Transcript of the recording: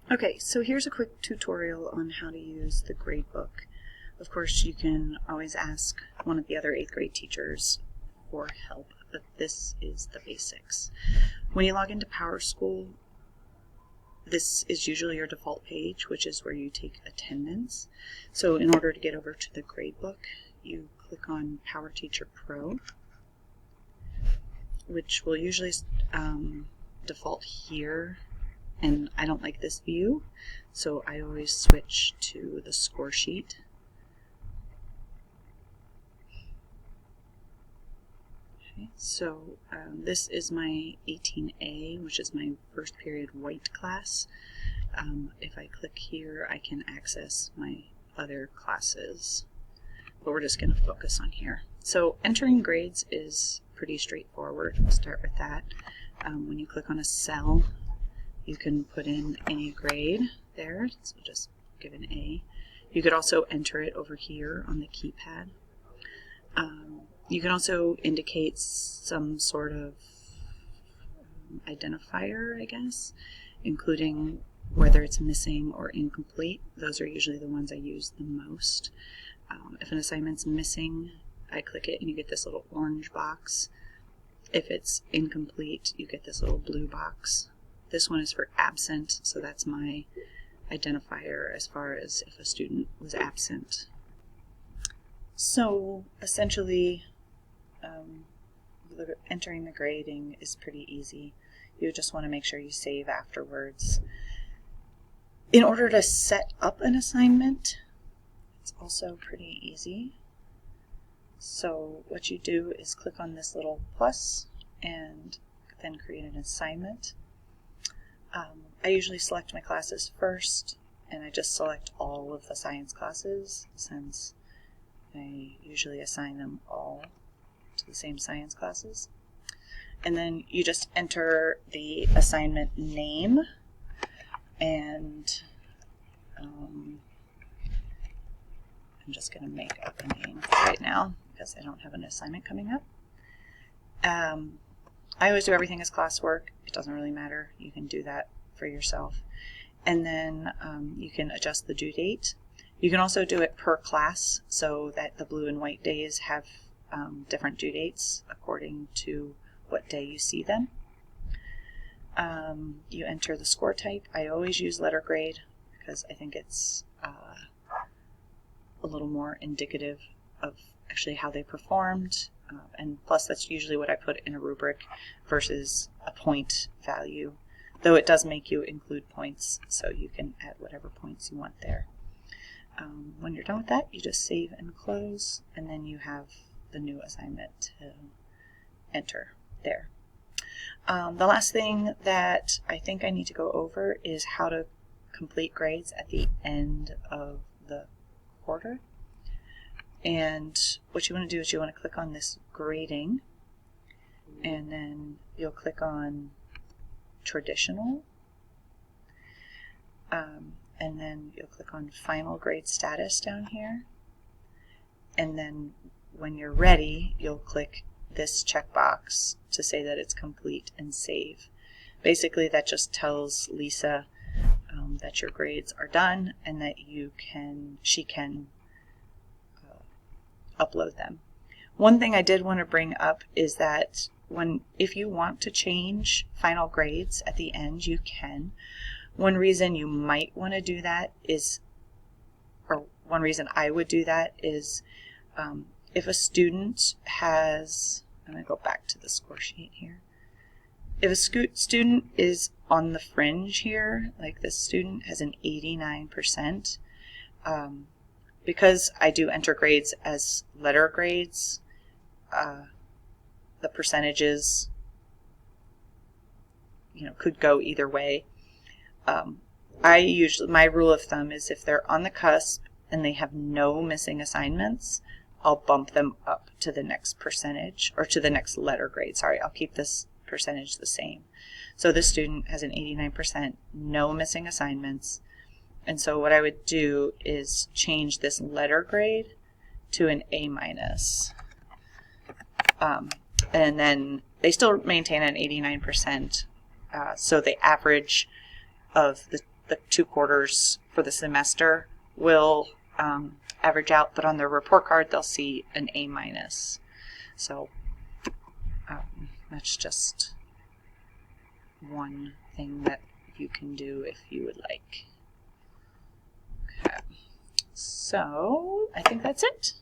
Okay, so here's a quick tutorial on how to use the gradebook. Of course, you can always ask one of the other 8th grade teachers for help, but this is the basics. When you log into PowerSchool, this is usually your default page, which is where you take attendance. So in order to get over to the gradebook, you click on Power Teacher Pro, which will usually default here. And I don't like this view, so I always switch to the score sheet. Okay, so this is my 18A, which is my first period white class. If I click here, I can access my other classes, but we're just going to focus on here. So entering grades is pretty straightforward. We'll start with that. When you click on a cell, you can put in any grade there, so just give an A. You could also enter it over here on the keypad. You can also indicate some sort of identifier, I guess, including whether it's missing or incomplete. Those are usually the ones I use the most. If an assignment's missing, I click it and you get this little orange box. If it's incomplete, you get this little blue box. This one is for absent, so that's my identifier as far as if a student was absent. So essentially, entering the grading is pretty easy. You just want to make sure you save afterwards. In order to set up an assignment, it's also pretty easy. So what you do is click on this little plus and then create an assignment. I usually select my classes first, and I just select all of the science classes since I usually assign them all to the same science classes. And then you just enter the assignment name, and I'm just going to make up a name right now because I don't have an assignment coming up. I always do everything as classwork. It doesn't really matter. You can do that for yourself. And then you can adjust the due date. You can also do it per class so that the blue and white days have different due dates according to what day you see them. You enter the score type. I always use letter grade because I think it's a little more indicative of actually how they performed. And plus that's usually what I put in a rubric versus a point value, though it does make you include points, so you can add whatever points you want there. When you're done with that, you just save and close, and then you have the new assignment to enter there. The last thing that I think I need to go over is how to complete grades at the end of the quarter. And what you want to do is you want to click on this grading, and then you'll click on traditional, and then you'll click on final grade status down here, and then when you're ready you'll click this checkbox to say that it's complete and save. Basically that just tells Lisa that your grades are done and that she can upload them. One thing I did want to bring up is that if you want to change final grades at the end, you can. One reason you might want to do that is, or one reason I would do that is if a student has, I'm going to go back to the score sheet here. If a student is on the fringe here, like this student has an 89%, because I do enter grades as letter grades, the percentages, could go either way. My rule of thumb is if they're on the cusp and they have no missing assignments, I'll bump them up to the next percentage, or to the next letter grade. Sorry, I'll keep this percentage the same. So this student has an 89%, no missing assignments. And so what I would do is change this letter grade to an A-. And then they still maintain an 89%. So the average of the 2 quarters for the semester will average out, but on their report card they'll see an A-. So that's just one thing that you can do if you would like. Okay. So I think that's it.